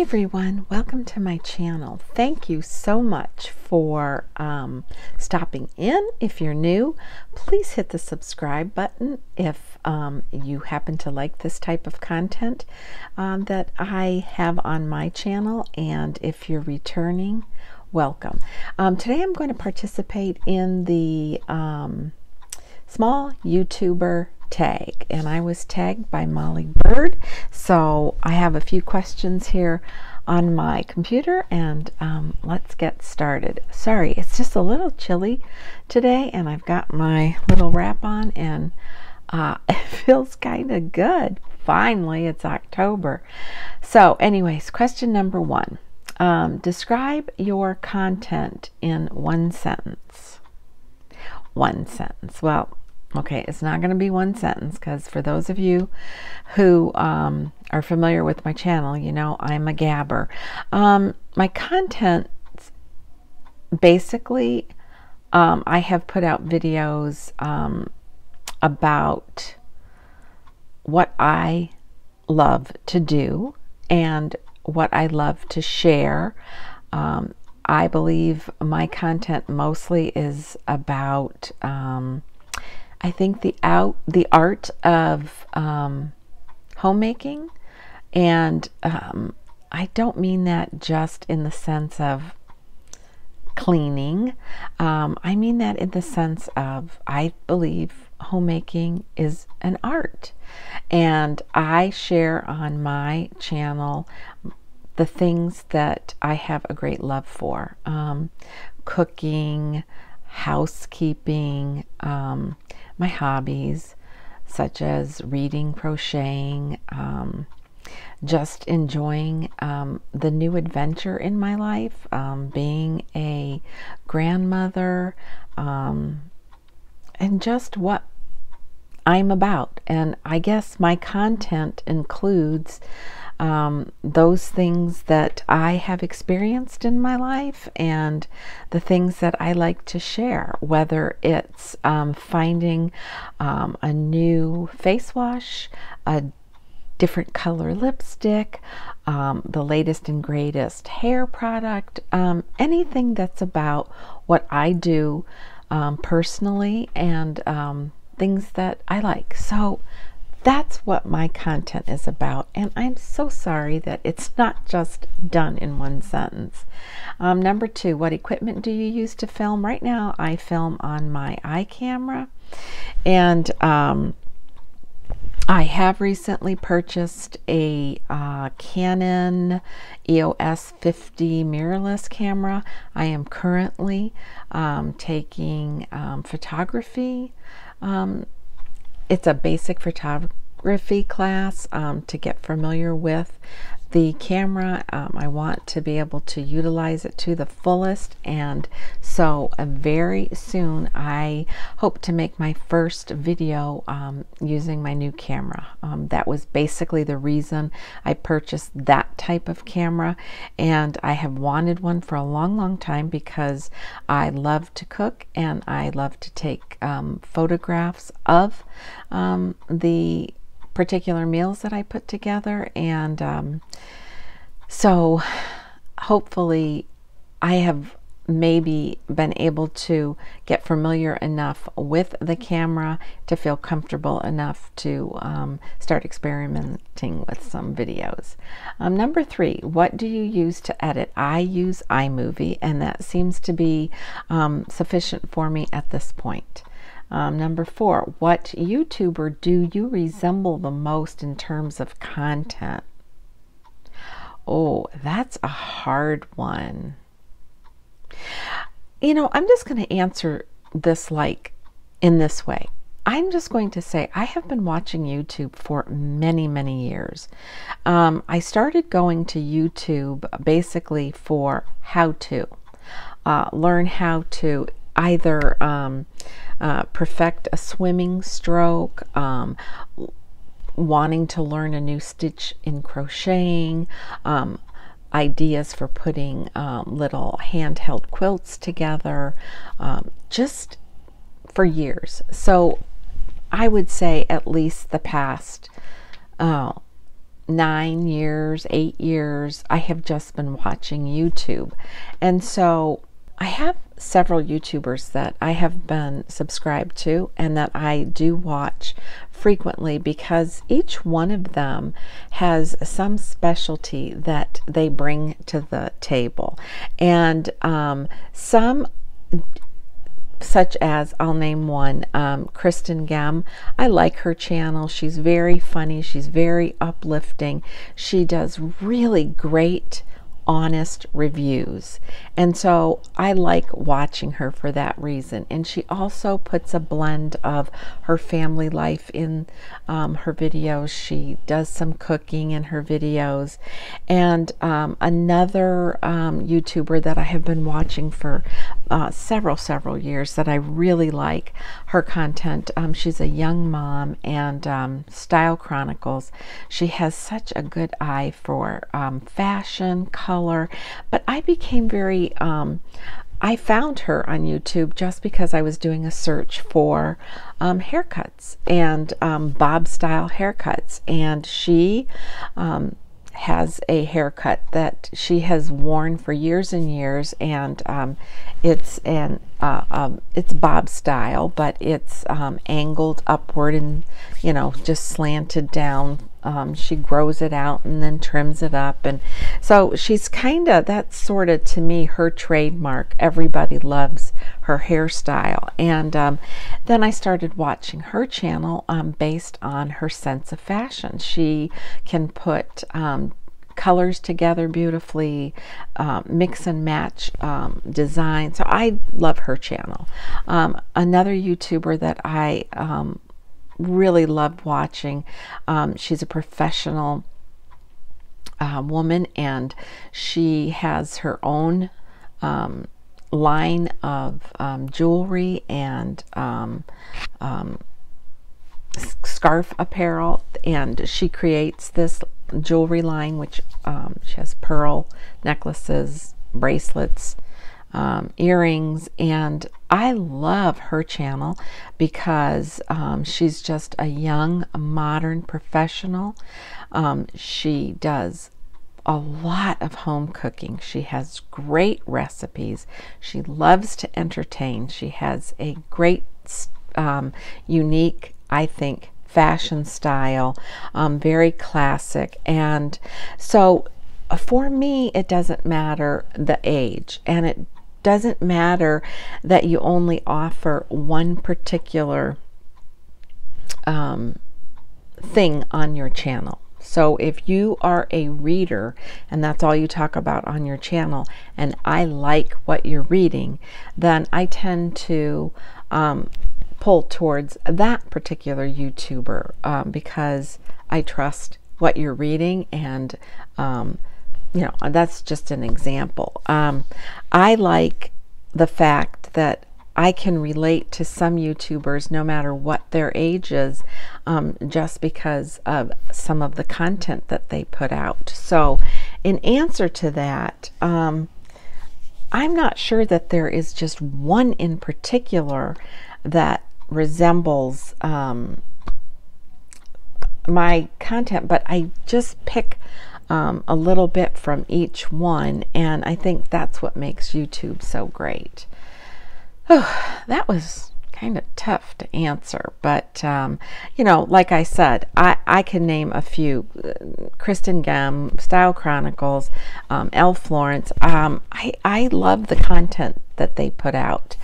Hi everyone, welcome to my channel. Thank you so much for stopping in. If you're new, please hit the subscribe button if you happen to like this type of content that I have on my channel, and if you're returning, welcome. Today I'm going to participate in the small YouTuber tag, and I was tagged by Molly Bird. So I have a few questions here on my computer, and let's get started. Sorry, it's just a little chilly today, and I've got my little wrap on, and it feels kind of good. Finally, it's October. So anyways, question number one. Describe your content in one sentence. One sentence. Well, okay, it's not going to be one sentence, because for those of you who are familiar with my channel, you know I'm a gabber. My content, basically, I have put out videos about what I love to do and what I love to share. I believe my content mostly is about I think the art of homemaking, and I don't mean that just in the sense of cleaning. I mean that in the sense of, I believe homemaking is an art, and I share on my channel the things that I have a great love for. Cooking, housekeeping, my hobbies such as reading, crocheting, just enjoying the new adventure in my life, being a grandmother, and just what I'm about. And I guess my content includes those things that I have experienced in my life and the things that I like to share, whether it's finding a new face wash, a different color lipstick, the latest and greatest hair product, anything that's about what I do personally, and things that I like. So that's what my content is about, and I'm so sorry that it's not just done in one sentence. Number two, what equipment do you use to film? Right now I film on my iCamera, and I have recently purchased a Canon EOS 50 mirrorless camera. I am currently taking photography. It's a basic photography class to get familiar with the camera. I want to be able to utilize it to the fullest, and so very soon I hope to make my first video using my new camera. That was basically the reason I purchased that type of camera, and I have wanted one for a long time because I love to cook and I love to take photographs of the particular meals that I put together, and so hopefully I have maybe been able to get familiar enough with the camera to feel comfortable enough to start experimenting with some videos. Number three, what do you use to edit? I use iMovie, and that seems to be sufficient for me at this point. Number four, what YouTuber do you resemble the most in terms of content? Oh, that's a hard one. You know, I'm just going to answer this like in this way. I'm just going to say I have been watching YouTube for many years. I started going to YouTube basically for how to learn how to either perfect a swimming stroke, wanting to learn a new stitch in crocheting, ideas for putting little handheld quilts together, just for years. So I would say at least the past 9 years, 8 years, I have just been watching YouTube. And so I have several YouTubers that I have been subscribed to and that I do watch frequently, because each one of them has some specialty that they bring to the table. And some, such as, I'll name one, Kristen Gem. I like her channel. She's very funny. She's very uplifting. She does really great, honest reviews, and so I like watching her for that reason. And she also puts a blend of her family life in her videos. She does some cooking in her videos. And another YouTuber that I have been watching for several years that I really like her content. She's a young mom, and Style Chronicles. She has such a good eye for fashion, color, but I became very I found her on YouTube just because I was doing a search for haircuts and bob style haircuts, and she has a haircut that she has worn for years and years, and it's bob style, but it's angled upward and, you know, just slanted down. She grows it out and then trims it up, and so she's kind of, that's sort of, to me, her trademark. Everybody loves her hairstyle. And then I started watching her channel based on her sense of fashion. She can put colors together beautifully, mix and match design. So I love her channel. Another YouTuber that I really loved watching, she's a professional woman, and she has her own line of jewelry and scarf apparel, and she creates this jewelry line, which she has pearl necklaces, bracelets, earrings, and I love her channel because she's just a young, modern professional. She does a lot of home cooking. She has great recipes. She loves to entertain. She has a great, unique, I think, fashion style, very classic. And so for me, it doesn't matter the age, and it doesn't matter that you only offer one particular thing on your channel. So if you are a reader and that's all you talk about on your channel, and I like what you're reading, then I tend to pull towards that particular YouTuber because I trust what you're reading, and you know, that's just an example. I like the fact that I can relate to some YouTubers no matter what their age is, just because of some of the content that they put out. So in answer to that, I'm not sure that there is just one in particular that resembles my content, but I just pick a little bit from each one, and I think that's what makes YouTube so great. Oh, that was kind of tough to answer, but you know, like I said, I can name a few. Kristen Gem, Style Chronicles, Elle Florence. I love the content that they put out.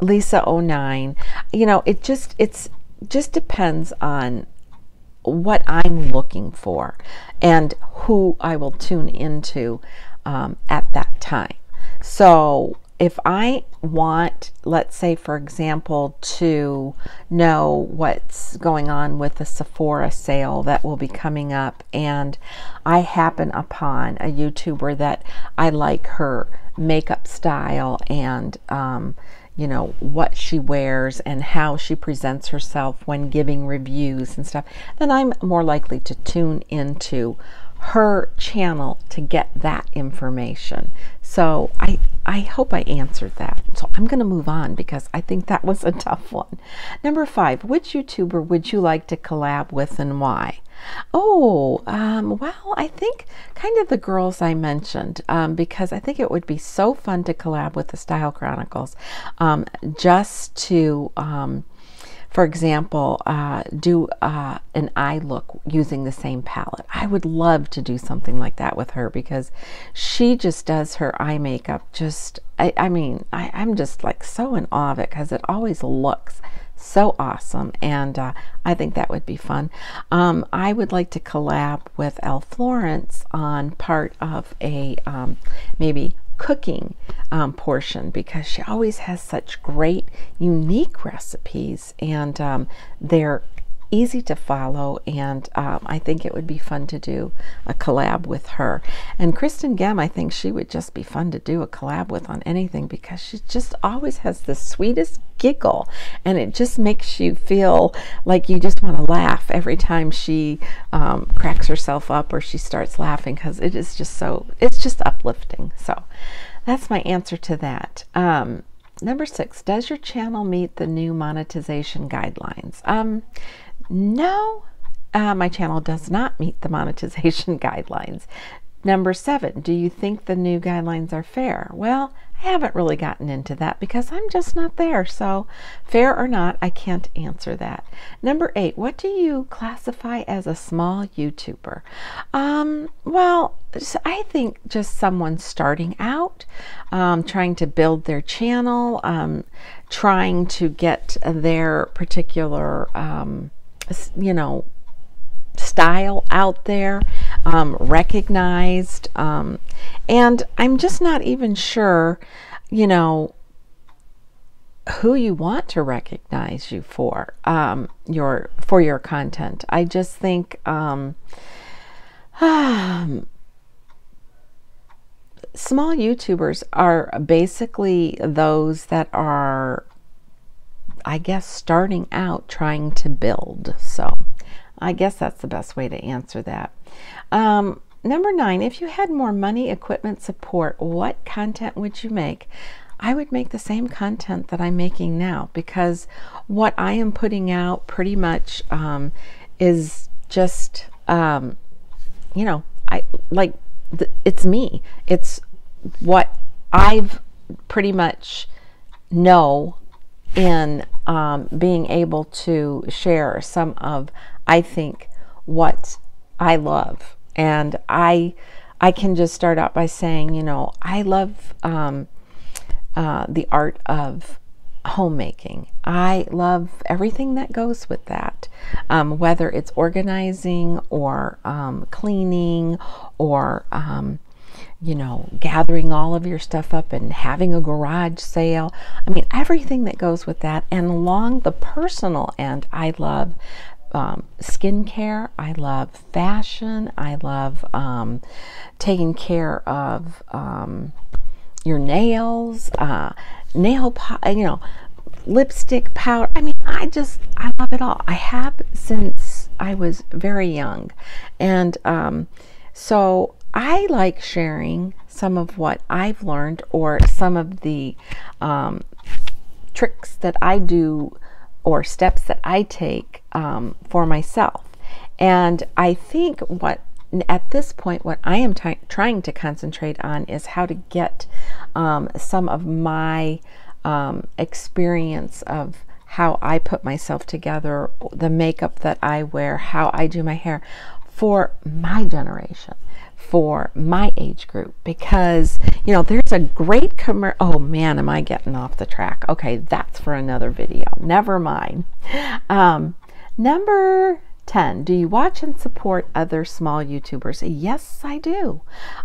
Lisa 09. You know, it just depends on what I'm looking for and who I will tune into at that time. So if I want, let's say, for example, to know what's going on with the Sephora sale that will be coming up, and I happen upon a YouTuber that I like her makeup style and you know, what she wears and how she presents herself when giving reviews and stuff, then I'm more likely to tune into her channel to get that information. So I hope I answered that. So I'm going to move on because I think that was a tough one. Number 5, which YouTuber would you like to collab with and why? Oh, well, I think kind of the girls I mentioned, because I think it would be so fun to collab with the Style Chronicles, just to, for example, do an eye look using the same palette. I would love to do something like that with her because she just does her eye makeup just, I'm just like so in awe of it because it always looks so awesome, and I think that would be fun. I would like to collab with Elle Florence on part of a maybe cooking portion because she always has such great unique recipes, and they're easy to follow, and I think it would be fun to do a collab with her. And Kristen Gem, I think she would just be fun to do a collab with on anything because she just always has the sweetest giggle, and it just makes you feel like you just want to laugh every time she cracks herself up or she starts laughing because it is just so, it's just uplifting. So that's my answer to that. Number 6, does your channel meet the new monetization guidelines? No, my channel does not meet the monetization guidelines. Number 7, do you think the new guidelines are fair? Well, I haven't really gotten into that because I'm just not there. So fair or not, I can't answer that. Number 8, what do you classify as a small YouTuber? Well, I think just someone starting out, trying to build their channel, trying to get their particular style out there, recognized, and I'm just not even sure, who you want to recognize you for your content. I just think small YouTubers are basically those that are, I guess, starting out trying to build. So I guess that's the best way to answer that. Number 9, if you had more money, equipment, support, what content would you make? I would make the same content that I'm making now because what I am putting out pretty much is just, it's me. It's what I've pretty much know in being able to share some of, I think, what I love. And I can just start out by saying, I love the art of homemaking. I love everything that goes with that, whether it's organizing or cleaning or gathering all of your stuff up and having a garage sale. I mean, everything that goes with that. And along the personal end, I love skincare. I love fashion. I love taking care of your nails, nail polish, lipstick, powder. I mean, I love it all. I have since I was very young. And so I like sharing some of what I've learned or some of the tricks that I do or steps that I take for myself. And I think at this point, what I am trying to concentrate on is how to get some of my experience of how I put myself together, the makeup that I wear, how I do my hair for my generation, for my age group, because there's a great oh man, am I getting off the track? Okay, that's for another video, never mind. Number 10, do you watch and support other small YouTubers? Yes, I do.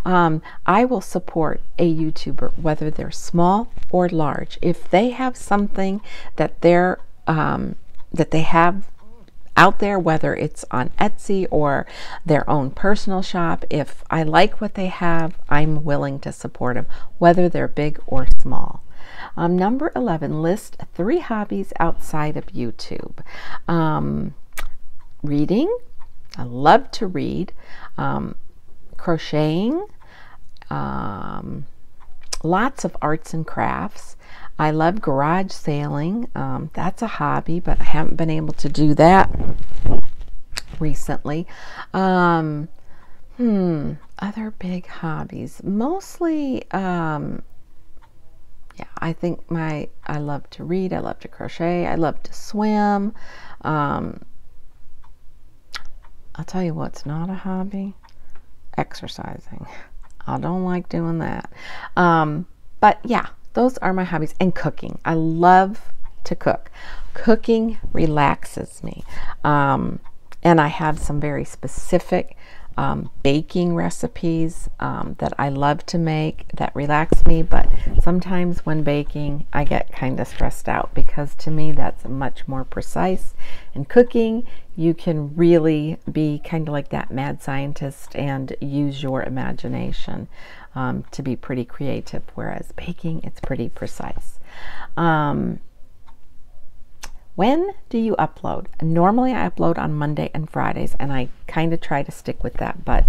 I will support a YouTuber, whether they're small or large. If they have something that they have out there, whether it's on Etsy or their own personal shop, if I like what they have, I'm willing to support them, whether they're big or small. Number 11, list 3 hobbies outside of YouTube. Reading. I love to read. crocheting, lots of arts and crafts. I love garage sailing. That's a hobby, but I haven't been able to do that recently. Other big hobbies. Mostly, yeah, I think I love to read, I love to crochet, I love to swim. I'll tell you what's not a hobby: exercising. I don't like doing that. But yeah, those are my hobbies. And cooking. I love to cook. Cooking relaxes me. And I have some very specific baking recipes that I love to make that relax me, but sometimes when baking I get kind of stressed out, because to me that's much more precise. In cooking you can really be kind of like that mad scientist and use your imagination to be pretty creative, whereas baking, it's pretty precise. When do you upload? Normally I upload on Monday and Fridays, and I kind of try to stick with that, but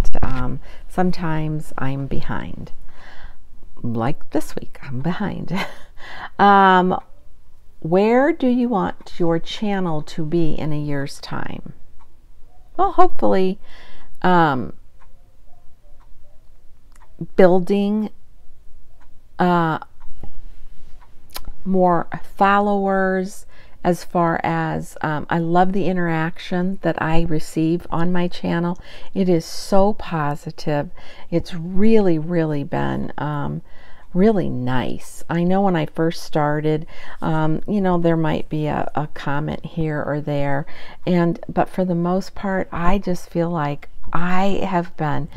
sometimes I'm behind. Like this week, I'm behind. Where do you want your channel to be in a year's time? Well, hopefully building more followers. As far as I love the interaction that I receive on my channel. It is so positive. It's really, really been really nice. I know when I first started, you know, there might be a comment here or there, but for the most part, I just feel like I have been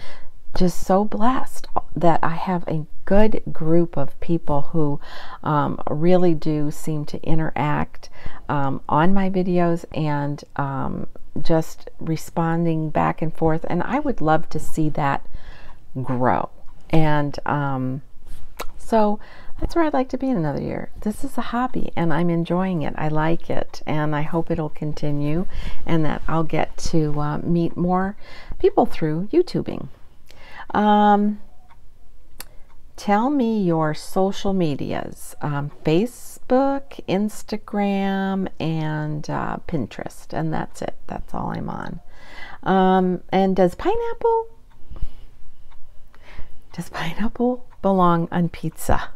just so blessed that I have a good group of people who really do seem to interact on my videos and just responding back and forth, and I would love to see that grow. And so that's where I'd like to be in another year. This is a hobby and I'm enjoying it. I like it, and I hope it'll continue and that I'll get to meet more people through YouTubing. Tell me your social medias: Facebook, Instagram, and Pinterest, and that's it. That's all I'm on. And does pineapple belong on pizza?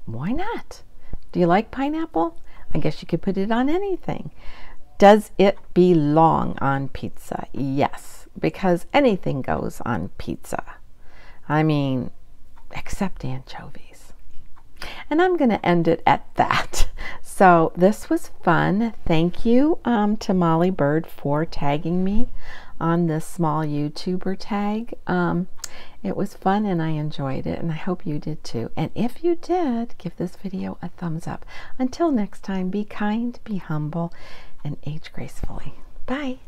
Why not? Do you like pineapple? I guess you could put it on anything. Does it belong on pizza? Yes, because anything goes on pizza. I mean, except anchovies. And I'm going to end it at that. So this was fun. Thank you to Molly Bird for tagging me on this small YouTuber tag. It was fun and I enjoyed it, and I hope you did too. And if you did, give this video a thumbs up. Until next time, be kind, be humble, and age gracefully. Bye.